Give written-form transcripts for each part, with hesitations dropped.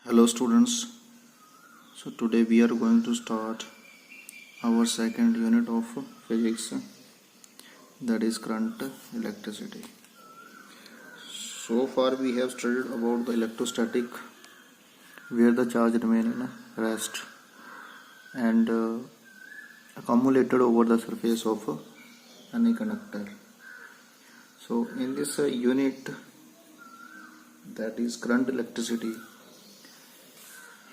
Hello students, so today we are going to start our second unit of physics, that is current electricity. So far we have studied about the electrostatic, where the charge remain in rest and accumulated over the surface of any conductor. So in this unit, that is current electricity,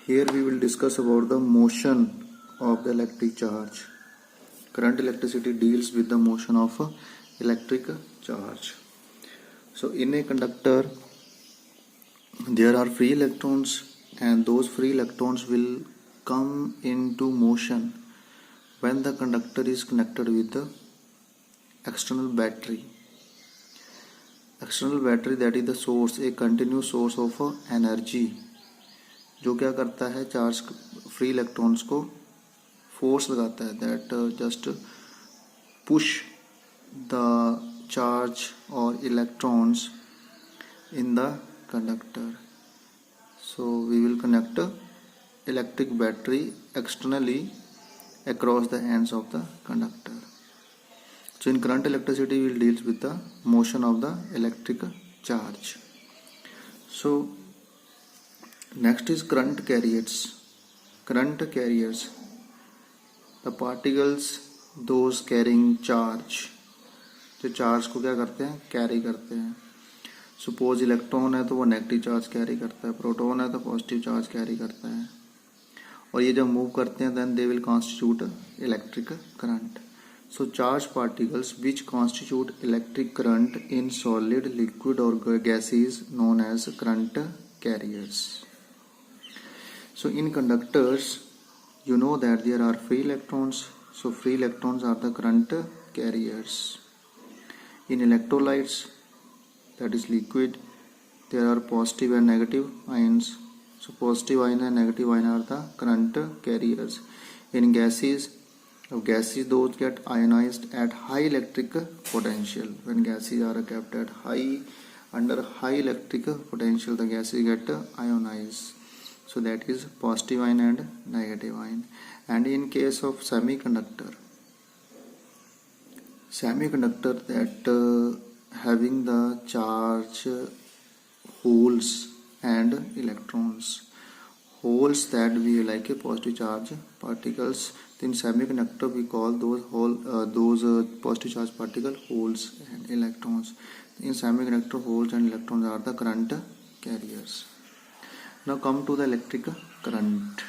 here we will discuss about the motion of the electric charge. Current electricity deals with the motion of electric charge. So in a conductor there are free electrons, and those free electrons will come into motion when the conductor is connected with the external battery. External battery, that is the source, a continuous source of energy, जो क्या करता है, charge free electrons को force लगाता है, that just push the charge और electrons in the conductor. So we will connect electric battery externally across the ends of the conductor. So in current electricity we will deal with the motion of the electric charge. So next is current carriers. Current carriers, the particles those carrying charge, जो charge को क्या करते हैं, carry करते हैं. Suppose electron है तो वो नेगेटिव चार्ज कैरी करता है, प्रोटॉन है तो पॉजिटिव चार्ज कैरी करता है, और ये जब मूव करते हैं then they will constitute electric current. So charge particles which constitute electric current in solid, liquid और gases known as current carriers. So in conductors, you know that there are free electrons. So free electrons are the current carriers. In electrolytes, that is liquid, there are positive and negative ions. So positive ion and negative ion are the current carriers. In gases, those get ionized at high electric potential. When gases are kept at under high electric potential, the gases get ionized. So that is positive ion and negative ion. And in case of semiconductor that having the charge holes and electrons, holes that we like a positive charge particles. In semiconductor we call those positive charge particle holes and electrons. In semiconductor, holes and electrons are the current carriers. Now come to the electric current.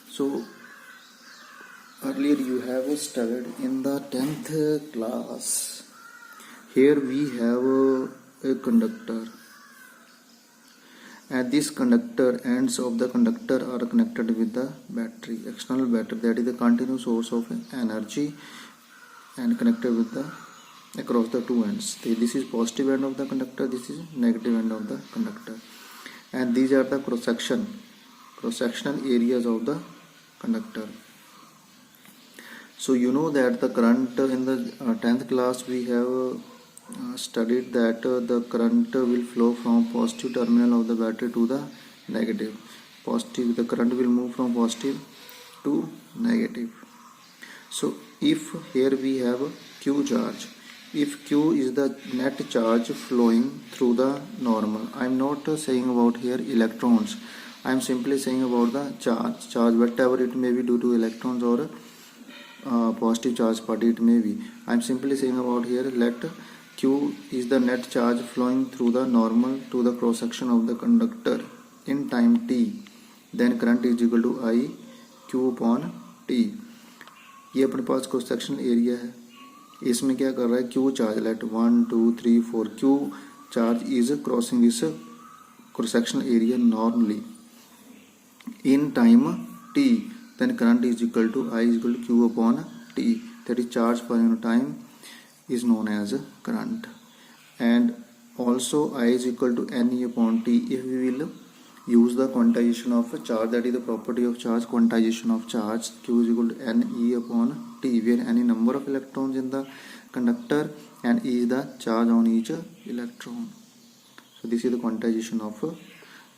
So earlier you have studied in the 10th class. Here we have a conductor, and this conductor, ends of the conductor are connected with the battery, external battery, that is the continuous source of energy, and connected with the across the two ends. This is positive end of the conductor, this is negative end of the conductor, and these are the cross-sectional areas of the conductor. So you know that the current in the 10th class we have studied that the current will flow from positive terminal of the battery to the negative. The current will move from positive to negative. So if here we have Q charge, if Q is the net charge flowing through the normal, I am not saying about here electrons, I am simply saying about the charge whatever it may be, due to electrons or positive charge party it may be. I am simply saying about here, let Q is the net charge flowing through the normal to the cross section of the conductor in time t, then current is equal to I Q upon T. ये अपने पास cross sectional area है, इसमें क्या कर रहा है, Q charge, let 1 2 3 4, Q charge is crossing this cross sectional area normally in time t, then current is equal to I is equal to Q upon T, that is charge per unit time is known as current. And also I is equal to NE upon T if we will use the quantization of charge, that is the property of charge, quantization of charge. Q is equal to NE upon T, where any number of electrons in the conductor and E is the charge on each electron. So this is the quantization of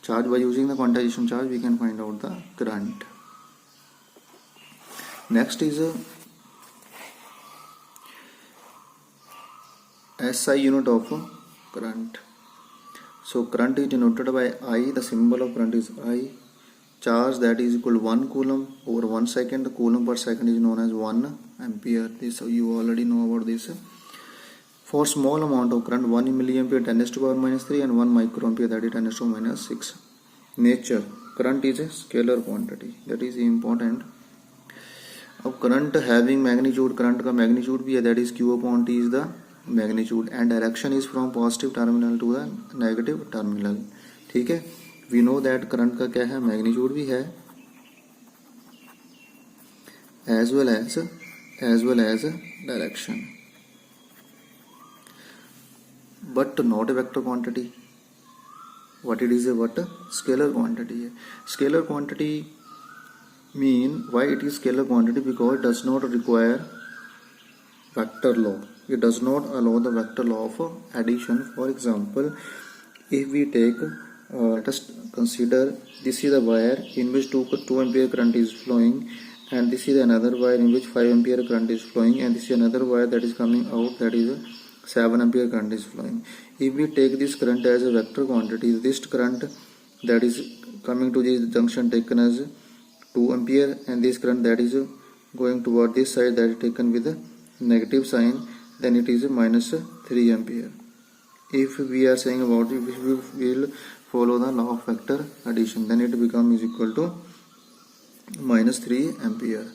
charge. By using the quantization charge we can find out the current. Next is SI unit of current. So current is denoted by I. The symbol of current is I. Charge that is equal to 1 coulomb over 1 second. The coulomb per second is known as 1 ampere. This you already know about this. For small amount of current, 1 milliampere 10 to the power minus 3 and 1 microampere, that is 10 to the power minus 6. Nature, current is a scalar quantity. That is important. अब current having magnitude, current का magnitude भी है, that is Q upon T is the magnitude and direction is from positive terminal to the negative terminal. ठीक है, we know that current का क्या है, magnitude भी है as well as direction, but not a vector quantity. What it is a what scalar quantity है. Scalar quantity mean why it is scalar quantity, because it does not require vector law. It does not allow the vector law of addition. For example, if we take let us consider this is the wire in which 2 ampere current is flowing, and this is another wire in which 5 ampere current is flowing, and this is another wire that is coming out, that is 7 ampere current is flowing. If we take this current as a vector quantity, this current that is coming to this junction taken as 2 ampere, and this current that is going toward this side, that is taken with a negative sign, then it is minus 3 ampere. If we are saying about it, if we will follow the law of vector addition, then it becomes equal to minus 3 ampere.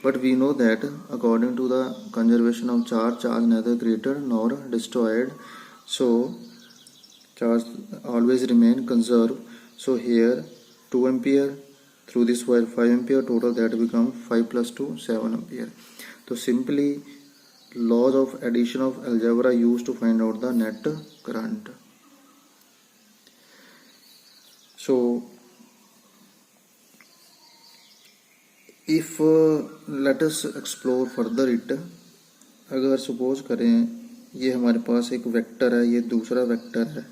But we know that according to the conservation of charge neither created nor destroyed, so charge always remain conserved. So here 2 ampere through this wire 5 ampere, total that becomes 5 plus 2 7 ampere. So simply laws of addition of algebra used to find out the net current. So if let us explore further it, अगर suppose करें ये हमारे पास एक vector है, ये दूसरा vector है,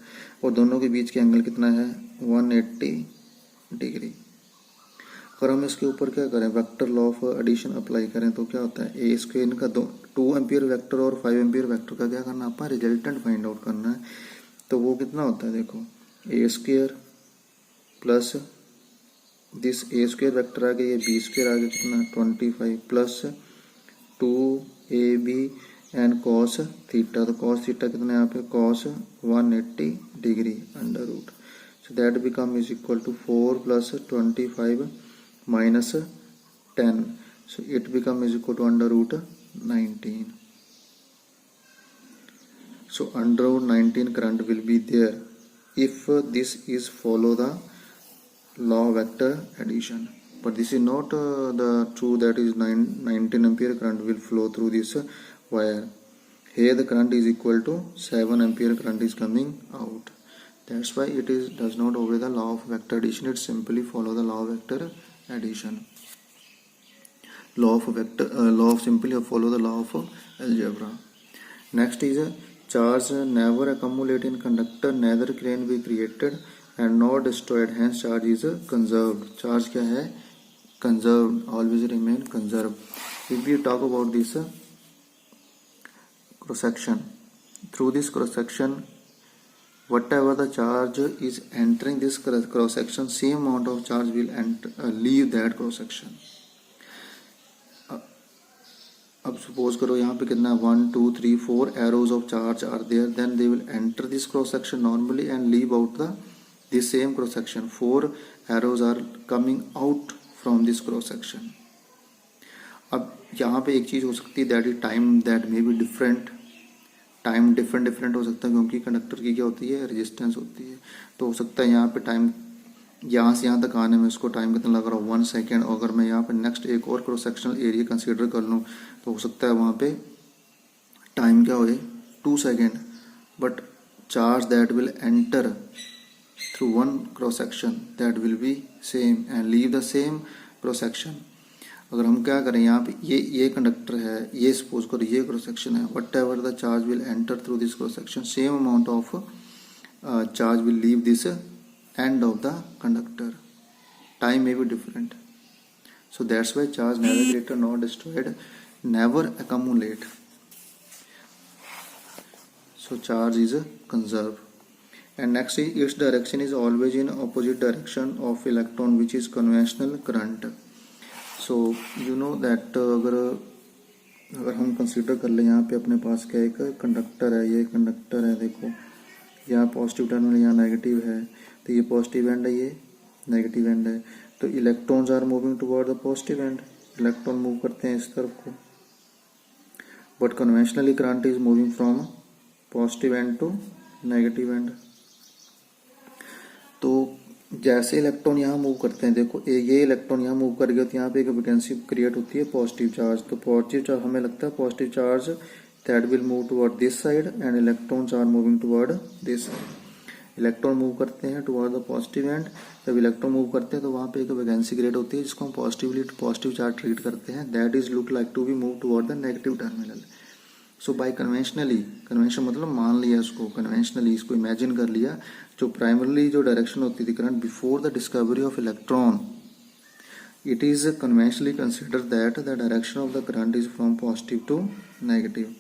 और दोनों के बीच के एंगल कितना है 180 डिग्री. अगर हम इसके ऊपर क्या करें, vector law of addition apply करें तो क्या होता है, ए स्क्वायर इनका 2 एम्पियर वेक्टर और 5 एम्पियर वेक्टर का क्या करना, आपका रिजल्टेंट फाइंड आउट करना है. तो वो कितना होता है, देखो a square plus this a square vector आगे, ये बी स्क्वायर आगे कितना 25 plus 2ab and cos theta. तो कॉस थीटा कितना है यहाँ पे, cos 180 degree under root. So that become is equal to 4 plus 25 minus 10, so it becomes is equal to under root 19. So under root 19 current will be there if this is follow the law of vector addition. But this is not the true, that is 19 ampere current will flow through this wire. Here the current is equal to 7 ampere current is coming out. That's why it is does not obey the law of vector addition. It simply follow the law of vector addition. Law of simply follow the law of algebra. Next is charge never accumulate in conductor, neither can be created and nor destroyed, hence charge is conserved. Charge क्या है, conserved, always remain conserved. If we talk about this cross section, through this cross section whatever the charge is entering this cross section, same amount of charge will leave that cross section. अब suppose करो यहाँ पे कितना 1 2 3 4 arrows of charge are there, then they will enter this cross section normally and leave out the same cross section. 4 arrows are coming out from this cross section. अब यहाँ पे एक चीज हो सकती है, that is time that may be different. Time different हो सकता है, क्योंकि कंडक्टर की क्या होती है, रेजिस्टेंस होती है. तो हो सकता है यहाँ पे टाइम यहाँ से यहाँ तक आने में इसको टाइम कितना लग रहा है 1 सेकेंड. अगर मैं यहाँ पे नेक्स्ट एक और क्रॉस सेक्शनल एरिया कंसीडर कर लूँ तो हो सकता है वहाँ पे टाइम क्या हो 2 second. But charge that will enter through 1 cross section that will be same and leave the same cross section. अगर हम क्या करें, यहाँ पे ये कंडक्टर है, ये सपोज करो ये क्रॉस सेक्शन है, what ever the charge will enter through this cross section, same amount of charge will leave this end of the conductor. Time may be different. So that's why charge never greater nor destroyed, never accumulate. So charge is conserved. And next is its direction is always in opposite direction of electron, which is conventional current. So you know that अगर हम consider कर लें, यहाँ पे अपने पास क्या एक conductor है, ये कंडक्टर है, देखो यहाँ पॉजिटिव टर्मिनल, यहाँ नेगेटिव है, तो ये पॉजिटिव एंड है, ये नेगेटिव एंड है, तो electrons are moving toward the positive end, electron move करते हैं इस तरफ को, but conventionally current is moving from positive end to negative end. तो जैसे इलेक्ट्रॉन यहाँ मूव करते हैं, देखो ये इलेक्ट्रॉन यहाँ मूव कर गया, तो यहाँ पे एक वैकेंसी क्रिएट होती है पॉजिटिव चार्ज। तो पॉजिटिव चार्ज हमें लगता है positive charge that will move toward this side and electrons are moving toward this side. Electron move करते हैं टुवर्ड द पॉजिटिव एंड, जब इलेक्ट्रॉन मूव करते हैं तो वहाँ पे एक वैकेंसी क्रिएट होती है जिसको हम पॉजिटिव चार्ज ट्रीट करते हैं, that is look like to be move toward the negative terminal. So by conventionally, convention मतलब मान लिया इसको, कन्वेंशनली इसको इमेजिन कर लिया, जो प्राइमरली जो डायरेक्शन होती थी current before the discovery of electron, it is conventionally consider that the direction of the current is from positive to negative.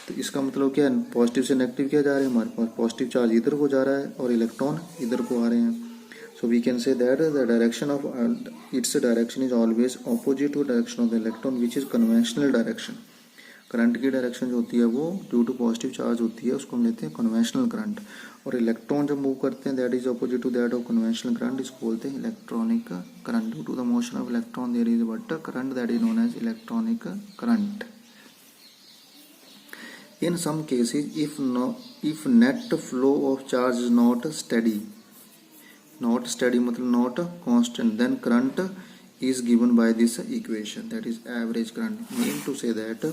तो इसका मतलब क्या है, पॉजिटिव से नेगेटिव क्या जा रहे हैं, हमारे पास पॉजिटिव चार्ज इधर को जा रहा है और इलेक्ट्रॉन इधर को आ रहे हैं। So we can say that the direction of its direction is always opposite to direction of the electron which is conventional direction. Current की डायरेक्शन जो होती है वो ड्यू टू पॉजिटिव चार्ज होती है, उसको हम लेते हैं कन्वेंशनल करंट, और इलेक्ट्रॉन जब मूव करते हैं that is opposite to that of conventional current, इसको बोलते हैं electronic current. Due to the motion of electron there is but current that is known as electronic current. In some cases, if net flow of charge is not steady मतलब not constant, then current is given by this equation, that is average current. Mean to say that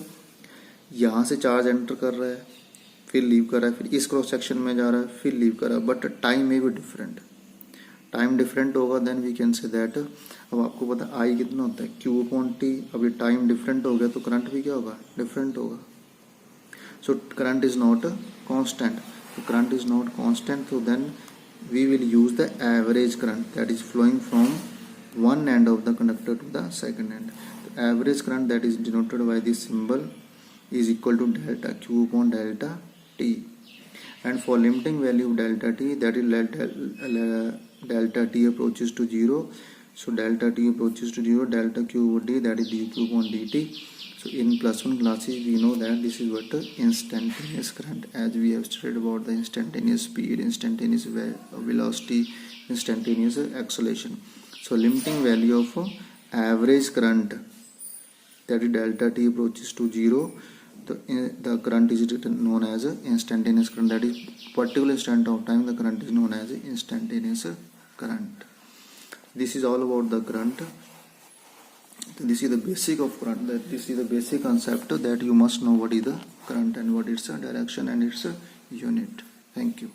यहाँ से charge enter कर रहा है, फिर leave कर रहा है, फिर इस क्रॉस सेक्शन में जा रहा है, फिर लीव कर रहा है, बट टाइम में भी डिफरेंट, टाइम डिफरेंट होगा, then we can say that. अब आपको पता आई कितना होता है, Q अपॉन T। अभी टाइम डिफरेंट हो गया तो करंट भी क्या होगा, डिफरेंट होगा। So current is not constant. So current is not constant. So then we will use the average current that is flowing from one end of the conductor to the second end. The average current that is denoted by this symbol is equal to delta Q upon delta T. And for limiting value of delta T, that is delta T approaches to 0. So delta T approaches to 0, delta Q would be that is dq upon dt. So in +1 classes we know that this is what instantaneous current, as we have studied about the instantaneous speed, instantaneous velocity, instantaneous acceleration. So limiting value of average current, that is delta t approaches to 0, the current is known as instantaneous current, that is particular instant of time the current is known as instantaneous current. This is all about the current. This is the basic of current, that this is the basic concept that you must know what is the current and what its direction and its unit. Thank you.